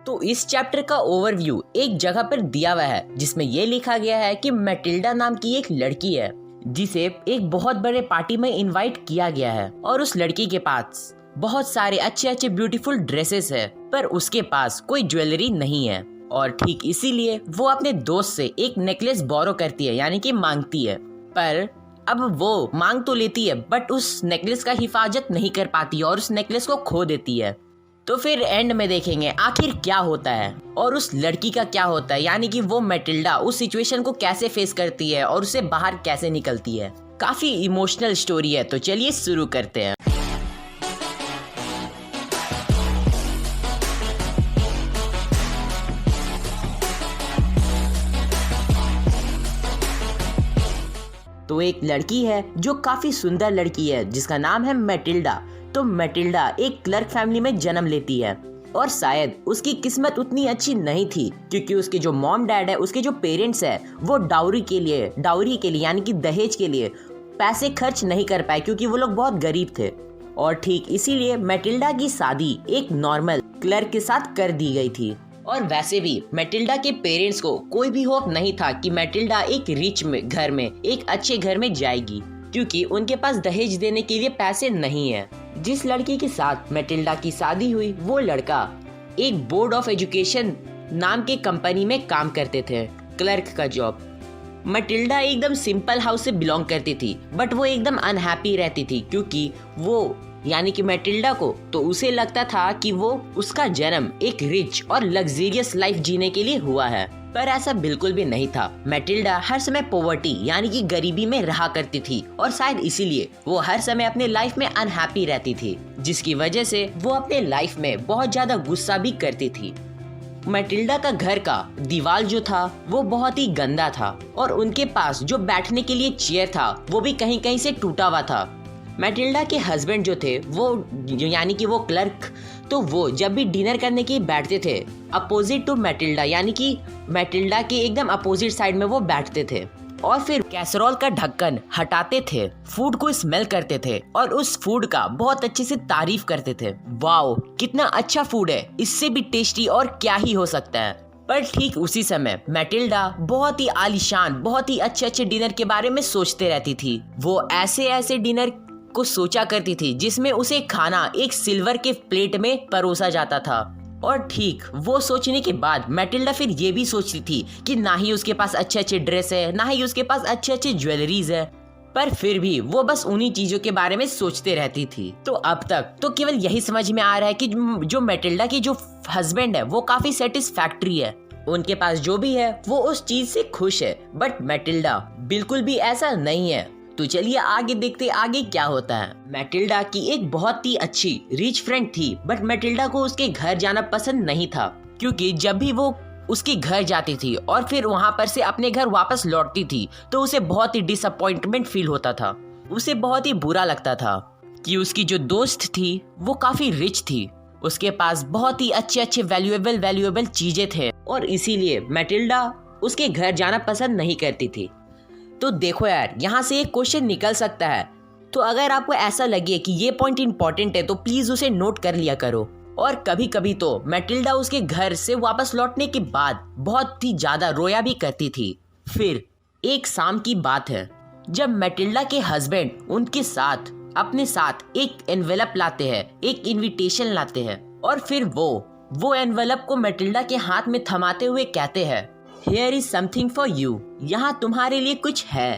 तो इस चैप्टर का ओवरव्यू एक जगह पर दिया हुआ है जिसमें ये लिखा गया है कि मैटिल्डा नाम की एक लड़की है जिसे एक बहुत बड़े पार्टी में इनवाइट किया गया है और उस लड़की के पास बहुत सारे अच्छे अच्छे ब्यूटीफुल ड्रेसेस है, पर उसके पास कोई ज्वेलरी नहीं है और ठीक इसीलिए वो अपने दोस्त से एक नेकलेस बोरो करती है, यानी कि मांगती है। पर अब वो मांग तो लेती है बट उस नेकलेस का हिफाजत नहीं कर पाती और उस नेकलेस को खो देती है। तो फिर एंड में देखेंगे आखिर क्या होता है और उस लड़की का क्या होता है, यानी कि वो मैटिल्डा उस सिचुएशन को कैसे फेस करती है और उसे बाहर कैसे निकलती है। काफी इमोशनल स्टोरी है, तो चलिए शुरू करते हैं। तो एक लड़की है जो काफी सुंदर लड़की है जिसका नाम है मैटिल्डा। तो मैटिल्डा एक क्लर्क फैमिली में जन्म लेती है और शायद उसकी किस्मत उतनी अच्छी नहीं थी क्योंकि उसके जो मॉम डैड है, उसके जो पेरेंट्स है, वो डाउरी के लिए यानी कि दहेज के लिए पैसे खर्च नहीं कर पाए क्योंकि वो लोग बहुत गरीब थे। और ठीक इसीलिए मैटिल्डा की शादी एक नॉर्मल क्लर्क के साथ कर दी गई थी। और वैसे भी मैटिल्डा के पेरेंट्स को कोई भी होप नहीं था कि मैटिल्डा एक रिच घर में, एक अच्छे घर में जाएगी क्योंकि उनके पास दहेज देने के लिए पैसे नहीं है। जिस लड़की के साथ मैटिल्डा की शादी हुई वो लड़का एक बोर्ड ऑफ एजुकेशन नाम के कंपनी में काम करते थे, क्लर्क का जॉब। मैटिल्डा एकदम सिंपल हाउस से बिलोंग करती थी बट वो एकदम अनहैप्पी रहती थी क्योंकि वो यानी कि मैटिल्डा को तो उसे लगता था कि वो उसका जन्म एक रिच और लग्जरियस लाइफ जीने के लिए हुआ है, पर ऐसा बिल्कुल भी नहीं था। मैटिल्डा हर समय पॉवर्टी यानी कि गरीबी में रहा करती थी और शायद इसीलिए वो हर समय अपने लाइफ में अनहैप्पी रहती थी, जिसकी वजह से वो अपने लाइफ में बहुत ज्यादा गुस्सा भी करती थी। मैटिल्डा का घर का दीवार जो था वो बहुत ही गंदा था और उनके पास जो बैठने के लिए चेयर था वो भी कहीं कहीं से टूटा हुआ था। मैटिल्डा के हस्बैंड जो थे वो यानी कि वो क्लर्क, तो वो जब भी डिनर करने के बैठते थे अपोजिट टू मैटिल्डा, यानी कि मैटिल्डा के एकदम अपोजिट साइड में वो बैठते थे और फिर कैसरोल का ढक्कन हटाते थे, फूड को स्मेल करते थे और उस फूड का बहुत अच्छे से तारीफ करते थे। वाओ कितना अच्छा फूड है, इससे भी टेस्टी और क्या ही हो सकता है। पर ठीक उसी समय मैटिल्डा बहुत ही आलीशान, बहुत ही अच्छे अच्छे डिनर के बारे में सोचते रहती थी। वो ऐसे ऐसे डिनर को सोचा करती थी जिसमें उसे खाना एक सिल्वर के प्लेट में परोसा जाता था। और ठीक वो सोचने के बाद मैटिल्डा फिर ये भी सोचती थी कि ना ही उसके पास अच्छे अच्छे ड्रेस है, ना ही उसके पास अच्छे अच्छे ज्वेलरीज है, पर फिर भी वो बस उन्हीं चीजों के बारे में सोचते रहती थी। तो अब तक तो केवल यही समझ में आ रहा है कि जो मैटिल्डा की जो हस्बैंड है वो काफी सेटिस्फैक्ट्री है, उनके पास जो भी है वो उस चीज से खुश है, बट मैटिल्डा बिल्कुल भी ऐसा नहीं है। तो चलिए आगे देखते आगे क्या होता है। मैटिल्डा की एक बहुत ही अच्छी रिच फ्रेंड थी बट मैटिल्डा को उसके घर जाना पसंद नहीं था क्योंकि जब भी वो उसके घर जाती थी और फिर वहां पर से अपने घर वापस लौटती थी तो उसे बहुत ही डिसअपॉइंटमेंट फील होता था। उसे बहुत ही बुरा लगता था कि उसकी जो दोस्त थी वो काफी रिच थी, उसके पास बहुत ही अच्छे अच्छे वैल्यूएबल चीजें थे और इसीलिए मैटिल्डा उसके घर जाना पसंद नहीं करती थी। तो देखो यार, यहाँ से एक क्वेश्चन निकल सकता है, तो अगर आपको ऐसा लगे कि ये पॉइंट इंपॉर्टेंट है तो प्लीज उसे नोट कर लिया करो। और कभी कभी तो मैटिल्डा उसके घर से वापस लौटने के बाद बहुत ही ज्यादा रोया भी करती थी। फिर एक शाम की बात है जब मैटिल्डा के हस्बैंड उनके साथ अपने साथ एक एनवेलप लाते हैं, एक इनविटेशन लाते हैं और फिर वो एनवेलप को मैटिल्डा के हाथ में थमाते हुए कहते हैं, Here is something for you, यहाँ तुम्हारे लिए कुछ है।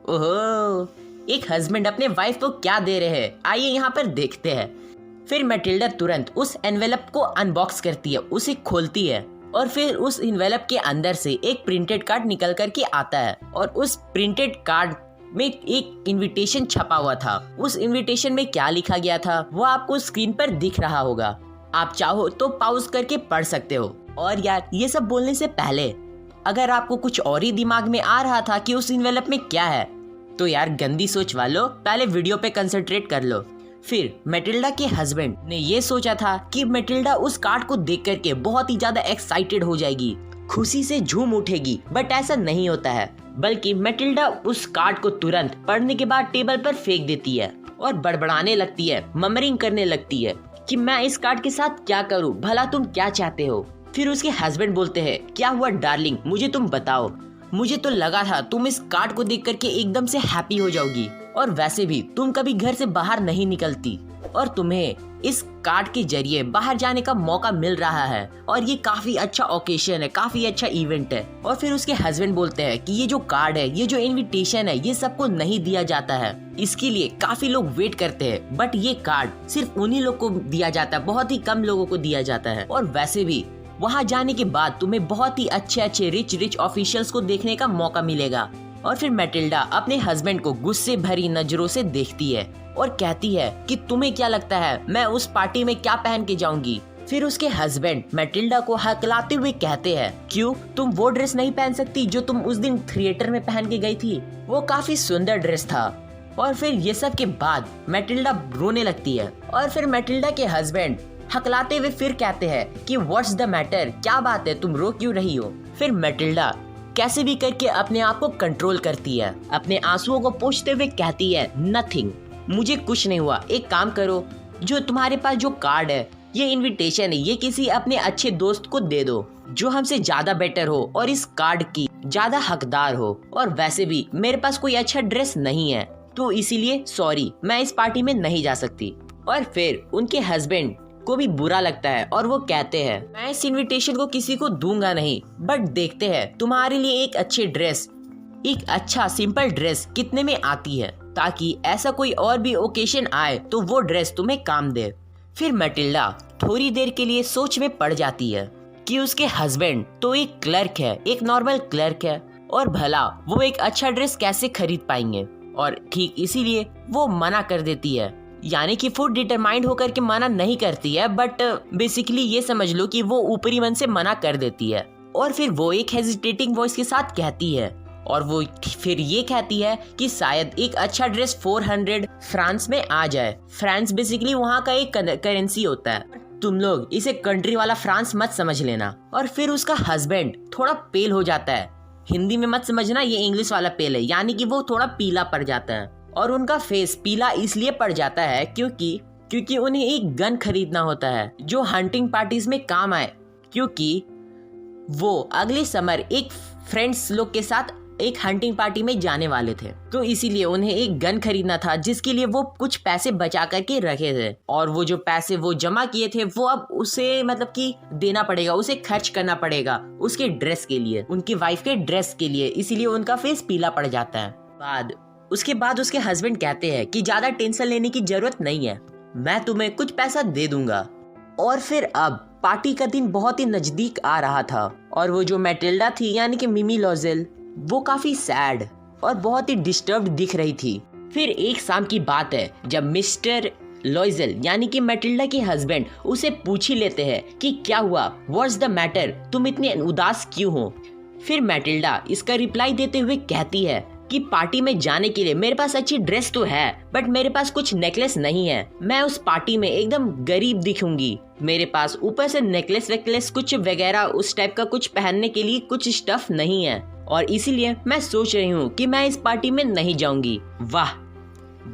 ओहो, एक हस्बैंड अपने वाइफ को क्या दे रहे हैं, आइए यहाँ पर देखते हैं। फिर मैटिल्डा तुरंत उस एनवेलप को अनबॉक्स करती है, उसे खोलती है और फिर उस एनवेलप के अंदर से एक प्रिंटेड कार्ड निकल कर के आता है और उस प्रिंटेड कार्ड में एक इनविटेशन छपा हुआ था। उस इनविटेशन में क्या लिखा गया था वो आपको स्क्रीन पर दिख रहा होगा, आप चाहो तो पॉज करके पढ़ सकते हो। और यार ये सब बोलने से पहले अगर आपको कुछ और ही दिमाग में आ रहा था कि उस एनवेलप में क्या है तो यार गंदी सोच वालों, पहले वीडियो पे कंसंट्रेट कर लो। फिर मैटिल्डा के हस्बैंड ने ये सोचा था कि मैटिल्डा उस कार्ड को देख करके बहुत ही ज्यादा एक्साइटेड हो जाएगी, खुशी से झूम उठेगी, बट ऐसा नहीं होता है, बल्कि मैटिल्डा उस कार्ड को तुरंत पढ़ने के बाद टेबल पर फेंक देती है और बड़बड़ाने लगती है, ममरिंग करने लगती है कि मैं इस कार्ड के साथ क्या करूं, भला तुम क्या चाहते हो। फिर उसके हस्बैंड बोलते हैं, क्या हुआ डार्लिंग, मुझे तुम बताओ, मुझे तो लगा था तुम इस कार्ड को देख करके एकदम से हैप्पी हो जाओगी, और वैसे भी तुम कभी घर से बाहर नहीं निकलती और तुम्हें इस कार्ड के जरिए बाहर जाने का मौका मिल रहा है और ये काफी अच्छा ओकेशन है, काफी अच्छा इवेंट है। और फिर उसके हस्बैंड बोलते हैं कि ये जो कार्ड है, ये जो इनविटेशन है, ये सबको नहीं दिया जाता है, इसके लिए काफी लोग वेट करते हैं, बट ये कार्ड सिर्फ उन्हीं लोग को दिया जाता है, बहुत ही कम लोगों को दिया जाता है। और वैसे भी वहाँ जाने के बाद तुम्हें बहुत ही अच्छे रिच ऑफिशियल्स को देखने का मौका मिलेगा। और फिर मैटिल्डा अपने हस्बैंड को गुस्से भरी नजरों से देखती है और कहती है कि तुम्हें क्या लगता है मैं उस पार्टी में क्या पहन के जाऊंगी। फिर उसके हस्बैंड मैटिल्डा को हकलाते हुए कहते हैं, क्यों तुम वो ड्रेस नहीं पहन सकती जो तुम उस दिन थिएटर में पहन के गई थी, वो काफी सुंदर ड्रेस था। और फिर ये सब के बाद मैटिल्डा रोने लगती है और फिर मैटिल्डा के हस्बैंड हकलाते हुए फिर कहते हैं कि व्हाट्स द मैटर, क्या बात है, तुम रो क्यों रही हो। फिर मैटिल्डा कैसे भी करके अपने आप को कंट्रोल करती है, अपने आंसुओं को पोंछते हुए कहती है, नथिंग, मुझे कुछ नहीं हुआ, एक काम करो, जो तुम्हारे पास जो कार्ड है, ये इनविटेशन है, ये किसी अपने अच्छे दोस्त को दे दो जो हमसे ज्यादा बेटर हो और इस कार्ड की ज्यादा हकदार हो। और वैसे भी मेरे पास कोई अच्छा ड्रेस नहीं है, तो इसीलिए सॉरी, मैं इस पार्टी में नहीं जा सकती। और फिर उनके हस्बैंड को भी बुरा लगता है और वो कहते हैं, मैं इस इनविटेशन को किसी को दूंगा नहीं, बट देखते हैं तुम्हारे लिए एक अच्छी ड्रेस, एक अच्छा सिंपल ड्रेस कितने में आती है, ताकि ऐसा कोई और भी ओकेशन आए तो वो ड्रेस तुम्हें काम दे। फिर मैटिल्डा थोड़ी देर के लिए सोच में पड़ जाती है कि उसके हस्बैंड तो एक क्लर्क है, एक नॉर्मल क्लर्क है, और भला वो एक अच्छा ड्रेस कैसे खरीद पाएंगे। और ठीक इसीलिए वो मना कर देती है, यानी कि फुल डिटरमाइंड होकर के मना नहीं करती है, बट बेसिकली ये समझ लो कि वो ऊपरी मन से मना कर देती है। और फिर वो एक हेजिटेटिंग वॉइस के साथ कहती है, और वो फिर ये कहती है कि शायद एक अच्छा ड्रेस 400 फ्रांस में आ जाए। फ्रांस बेसिकली वहाँ का एक करेंसी होता है, तुम लोग इसे कंट्री वाला फ्रांस मत समझ लेना। और फिर उसका हस्बैंड थोड़ा पेल हो जाता है, हिंदी में मत समझना, ये इंग्लिश वाला पेल है, यानी कि वो थोड़ा पीला पड़ जाता है। और उनका फेस पीला इसलिए पड़ जाता है क्योंकि उन्हें एक गन खरीदना होता है जो हंटिंग पार्टीज में काम आए, क्योंकि वो अगले समर एक फ्रेंड्स लोग के साथ एक हंटिंग पार्टी में जाने वाले थे, तो इसीलिए उन्हें एक गन खरीदना था जिसके लिए वो कुछ पैसे बचा करके रखे थे। और वो जो पैसे वो जमा किए थे वो अब उसे मतलब कि देना पड़ेगा, उसे खर्च करना पड़ेगा उसके ड्रेस के लिए, उनकी वाइफ के ड्रेस के लिए, इसीलिए उनका फेस पीला पड़ जाता है। उसके बाद उसके हस्बैंड कहते हैं कि ज्यादा टेंशन लेने की जरूरत नहीं है, मैं तुम्हें कुछ पैसा दे दूंगा। और फिर अब पार्टी का दिन बहुत ही नजदीक आ रहा था और वो जो मैटिल्डा थी यानी कि मिमी लॉजेल, वो काफी सैड और बहुत ही डिस्टर्ब्ड दिख रही थी। फिर एक शाम की बात है जब मिस्टर लॉइजल यानी कि मैटिल्डा के हस्बैंड उसे पूछ ही लेते हैं कि क्या हुआ, व्हाट्स द मैटर, तुम इतने उदास क्यों हो। फिर मैटिल्डा इसका रिप्लाई देते हुए कहती है कि पार्टी में जाने के लिए मेरे पास अच्छी ड्रेस तो है, बट मेरे पास कुछ नेकलेस नहीं है, मैं उस पार्टी में एकदम गरीब दिखूंगी, मेरे पास ऊपर से नेकलेस कुछ वगैरह उस टाइप का कुछ पहनने के लिए कुछ स्टफ नहीं है, और इसीलिए मैं सोच रही हूँ कि मैं इस पार्टी में नहीं जाऊंगी। वाह,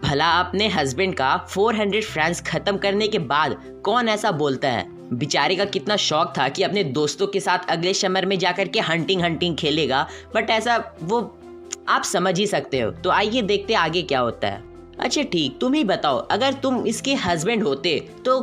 भला अपने हस्बैंड का 400 फ्रांस खत्म करने के बाद कौन ऐसा बोलता है। बेचारे का कितना शौक था कि अपने दोस्तों के साथ अगले समर में जाकर के हंटिंग खेलेगा, बट ऐसा वो आप समझ ही सकते हो। तो आइए देखते आगे क्या होता है। अच्छा ठीक, तुम ही बताओ, अगर तुम इसके हस्बैंड होते तो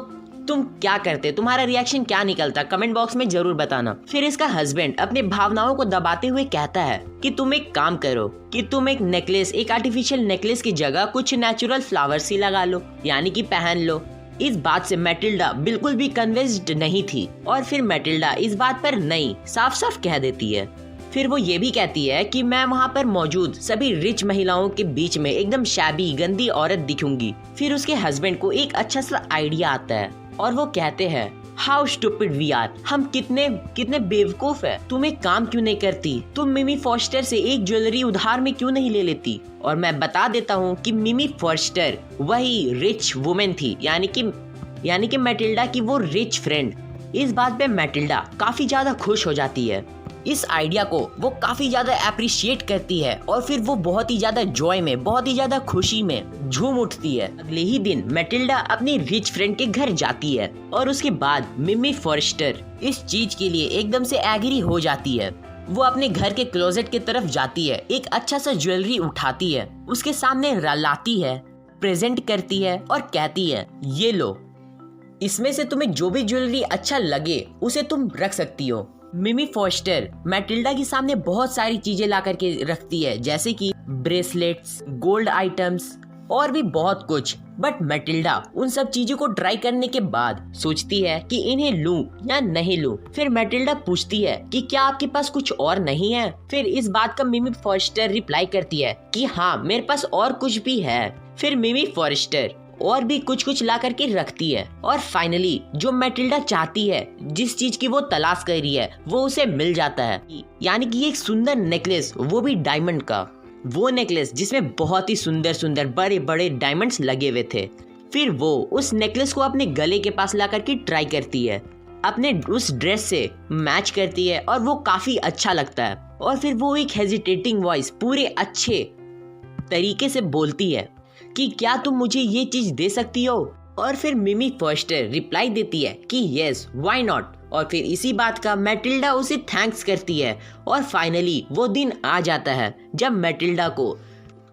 तुम क्या करते, तुम्हारा रिएक्शन क्या निकलता, कमेंट बॉक्स में जरूर बताना। फिर इसका हस्बैंड अपने भावनाओं को दबाते हुए कहता है कि तुम एक काम करो कि तुम एक नेकलेस, एक आर्टिफिशियल नेकलेस की जगह कुछ नेचुरल फ्लावर्स ही लगा लो, यानी कि पहन लो। इस बात से मैटिल्डा बिल्कुल भी कन्विंस्ड नहीं थी और फिर मैटिल्डा इस बात पर नहीं साफ साफ कह देती है। फिर वो ये भी कहती है कि मैं वहाँ पर मौजूद सभी रिच महिलाओं के बीच में एकदम शैबी गंदी औरत दिखूंगी। फिर उसके हस्बैंड को एक अच्छा सा आइडिया आता है और वो कहते हैं, हाउ स्टूपिड वी आर, हम कितने बेवकूफ है, तुम एक काम क्यों नहीं करती, तुम मिमी फॉस्टर से एक ज्वेलरी उधार में क्यों नहीं ले लेती। और मैं बता देता हूँ कि मिमी फॉस्टर वही रिच वुमेन थी, यानी कि मैटिल्डा की वो रिच फ्रेंड। इस बात पे मैटिल्डा काफी ज्यादा खुश हो जाती है इस आइडिया को वो काफी ज्यादा अप्रिशिएट करती है और फिर वो बहुत ही ज्यादा जॉय में, बहुत ही ज्यादा खुशी में झूम उठती है। अगले ही दिन मैटिल्डा अपनी रिच फ्रेंड के घर जाती है और उसके बाद मिमी फॉरेस्टर इस चीज के लिए एकदम से एग्री हो जाती है। वो अपने घर के क्लोजेट की तरफ जाती है, एक अच्छा सा ज्वेलरी उठाती है, उसके सामने लाती है, प्रेजेंट करती है और कहती है, ये लो, इसमें से तुम्हें जो भी ज्वेलरी अच्छा लगे उसे तुम रख सकती हो। मिमी फॉरेस्टर मैटिल्डा के सामने बहुत सारी चीजें ला करके रखती है, जैसे कि ब्रेसलेट्स, गोल्ड आइटम्स और भी बहुत कुछ। बट मैटिल्डा उन सब चीजों को ट्राई करने के बाद सोचती है कि इन्हें लूं या नहीं लूं। फिर मैटिल्डा पूछती है कि क्या आपके पास कुछ और नहीं है। फिर इस बात का मिमी फॉरेस्टर रिप्लाई करती है कि हाँ, मेरे पास और कुछ भी है। फिर मिमी फॉरेस्टर और भी कुछ ला करके रखती है और फाइनली जो मैटिल्डा चाहती है, जिस चीज की वो तलाश कर रही है, वो उसे मिल जाता है। यानी कि एक सुंदर नेकलेस, वो भी डायमंड का। वो नेकलेस जिसमें बहुत ही सुंदर सुंदर बड़े बड़े डायमंड्स लगे हुए थे। फिर वो उस नेकलेस को अपने गले के पास ला करके ट्राई करती है, अपने उस ड्रेस से मैच करती है और वो काफी अच्छा लगता है। और फिर वो एक हेजिटेटिंग वॉइस पूरे अच्छे तरीके से बोलती है कि क्या तुम मुझे ये चीज दे सकती हो। और फिर मिमी फॉरेस्टर रिप्लाई देती है कि यस, व्हाई नॉट। और फिर इसी बात का मैटिल्डा उसे थैंक्स करती है और फाइनली वो दिन आ जाता है जब मैटिल्डा को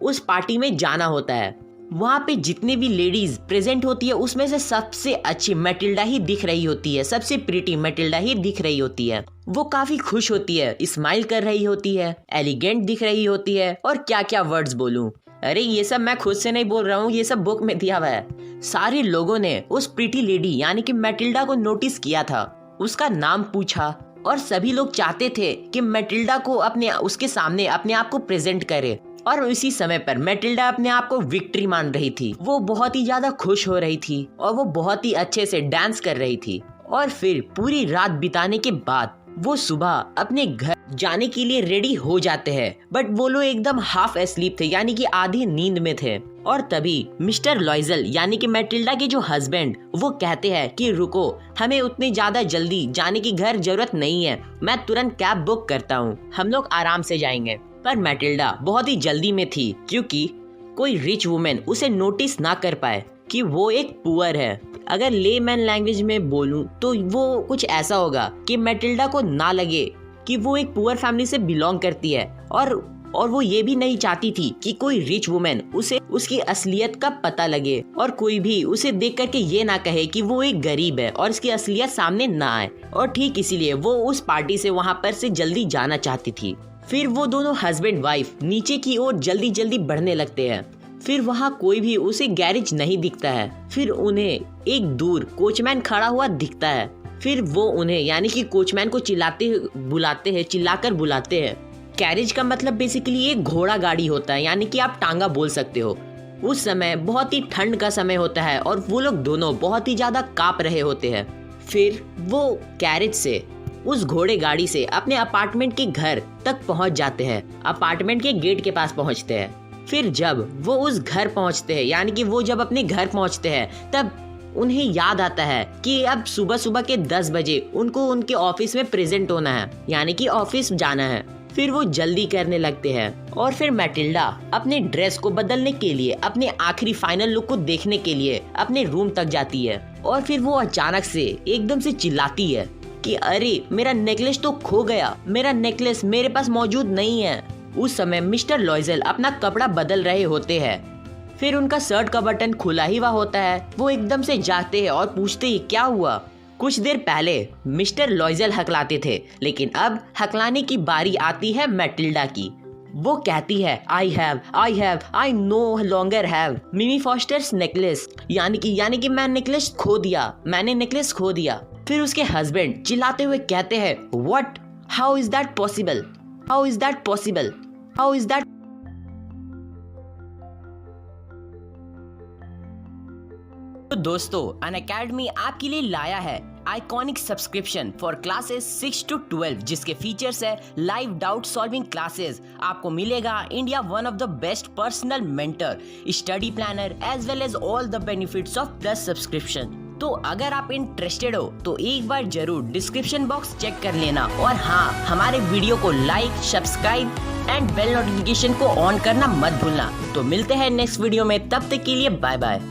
उस पार्टी में जाना होता है। वहाँ पे जितने भी लेडीज प्रेजेंट होती है उसमें से सबसे अच्छी मैटिल्डा ही दिख रही होती है, सबसे प्रीटी मैटिल्डा ही दिख रही होती है। वो काफी खुश होती है, स्माइल कर रही होती है, एलिगेंट दिख रही होती है और क्या क्या वर्ड्स बोलूं। अरे ये सब मैं खुद से नहीं बोल रहा हूँ, ये सब बुक में दिया हुआ है। सारे लोगों ने उस प्रीटी लेडी यानी कि मैटिल्डा को नोटिस किया था, उसका नाम पूछा और सभी लोग चाहते थे कि मैटिल्डा को उसके सामने अपने आप को प्रेजेंट करे। और इसी समय पर मैटिल्डा अपने आप को विक्ट्री मान रही थी। वो बहुत ही ज्यादा खुश हो रही थी और वो बहुत ही अच्छे से डांस कर रही थी। और फिर पूरी रात बिताने के बाद वो सुबह अपने घर जाने के लिए रेडी हो जाते हैं। बट वो लोग एकदम हाफ एस्लीप थे, यानी कि आधी नींद में थे। और तभी मिस्टर लॉइजल यानी कि मैटिल्डा के जो हस्बैंड, वो कहते हैं कि रुको, हमें उतनी ज्यादा जल्दी जाने की घर जरूरत नहीं है, मैं तुरंत कैब बुक करता हूँ, हम लोग आराम से जाएंगे। पर मैटिल्डा बहुत ही जल्दी में थी क्योंकि कोई रिच वुमेन उसे नोटिस ना कर पाए कि वो एक पुअर है। अगर लेमैन लैंग्वेज में बोलूं तो वो कुछ ऐसा होगा कि मैटिल्डा को ना लगे कि वो एक पुअर फैमिली से बिलोंग करती है और वो ये भी नहीं चाहती थी कि कोई रिच वुमेन उसे उसकी असलियत का पता लगे और कोई भी उसे देख करके ये ना कहे कि वो एक गरीब है और इसकी असलियत सामने ना आए। और ठीक इसीलिए वो उस पार्टी से वहाँ पर से जल्दी जाना चाहती थी। फिर वो दोनों हस्बैंड वाइफ नीचे की ओर जल्दी जल्दी बढ़ने लगते हैं। फिर वहाँ कोई भी उसे गैरेज नहीं दिखता है। फिर उन्हें एक दूर कोचमैन खड़ा हुआ दिखता है। फिर वो उन्हें यानी कि कोचमैन को चिल्लाकर बुलाते हैं। कैरेज का मतलब बेसिकली एक घोड़ा गाड़ी होता है, यानी कि आप टांगा बोल सकते हो। उस समय बहुत ही ठंड का समय होता है और वो लोग दोनों बहुत ही ज्यादा कांप रहे होते हैं। फिर वो कैरेज से, उस घोड़े गाड़ी से अपने अपार्टमेंट के घर तक पहुंच जाते हैं, अपार्टमेंट के गेट के पास पहुंचते हैं। फिर जब वो उस घर पहुंचते हैं, यानी कि वो जब अपने घर पहुंचते हैं, तब उन्हें याद आता है कि अब सुबह सुबह के 10 बजे उनको उनके ऑफिस में प्रेजेंट होना है, यानी कि ऑफिस जाना है। फिर वो जल्दी करने लगते हैं और फिर मैटिल्डा अपने ड्रेस को बदलने के लिए, अपने आखिरी फाइनल लुक को देखने के लिए अपने रूम तक जाती है। और फिर वो अचानक से एकदम से चिल्लाती है कि अरे मेरा नेकलेस तो खो गया, मेरा नेकलेस मेरे पास मौजूद नहीं है। उस समय मिस्टर लॉइजल अपना कपड़ा बदल रहे होते हैं। फिर उनका शर्ट का बटन खुला ही हुआ होता है। वो एकदम से जाते हैं और पूछते ही क्या हुआ। कुछ देर पहले मिस्टर लॉइजल हकलाते थे, लेकिन अब हकलाने की बारी आती है मैटिल्डा की। वो कहती है आई नो लॉन्गर हैव मिमी फॉरेस्टर्स नेकलेस, यानी कि मैं नेकलेस खो दिया, मैंने नेकलेस खो दिया। फिर उसके हस्बैंड चिल्लाते हुए कहते हैं what, how is that possible, how is that possible, how is that. तो दोस्तों, अनअकैडमी आपके लिए लाया है iconic subscription for classes 6 to 12, जिसके फीचर्स है लाइव डाउट सॉल्विंग क्लासेस। आपको मिलेगा India one of the best personal mentor, study planner as well as all the benefits of plus subscription. तो अगर आप इंटरेस्टेड हो तो एक बार जरूर डिस्क्रिप्शन बॉक्स चेक कर लेना, और हाँ, हमारे वीडियो को like, subscribe and bell notification को ऑन करना मत भूलना। तो मिलते हैं नेक्स्ट वीडियो में, तब तक के लिए बाय बाय।